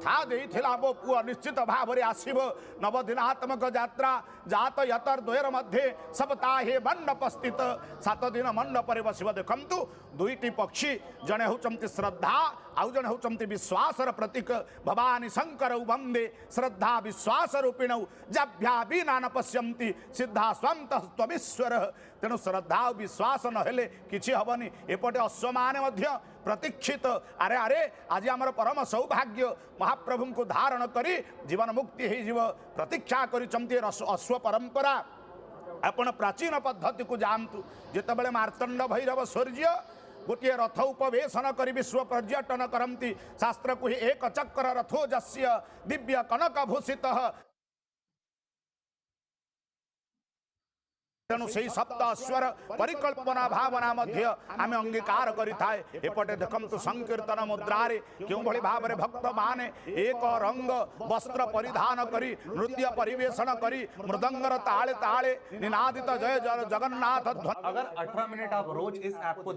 कथा देइथिला मो पुआ निश्चित भाव रे आसीबो नवदिनात्मक यात्रा जात यतर द्वयर मध्ये सप्ताहे मंडप स्थित 7 दिन मंडप रे बसिबो। देखंतु दुईटी पक्षी जने होचंती श्रद्धा आउ जने होचंती विश्वासर प्रतीक भवानी शंकर वंदे श्रद्धा विश्वास रूपिणौ जभ्या बिना न पश्यन्ति सिद्धा स्वंतः त्वमीश्वर। तेणु श्रद्धा विश्वास नहेले किछि हबनी। एपटे अश्व माने मध्य प्रतीक्षित अरे अरे आज आमर परम सौभाग्य महाप्रभु को धारण करी जीवन मुक्ति हो जीव प्रतीक्षा करिचंती अश्व परंपरा। आपण प्राचीन पद्धति को जानतु जेतबेले मार्तंड भैरव सूर्य गोटे रथ उपवेशन कर विश्व पर्यटन करती शास्त्र को एक चक्र रथो जस्य दिव्य कनक भूषित। तेणु से सप्त अश्वर परिकल्पना भावना मध्य आम अंगीकार करिथाए। एपटे देखंतु संकीर्तन मुद्रारे क्यों भली भाव में भक्त माने एक रंग वस्त्र परिधान करी नृत्य परिवेशन करी मृदंगर ताले ताले निनादित जय जगन्नाथ ध्वनि। अगर 18 मिनट आप रोज इस ऐप को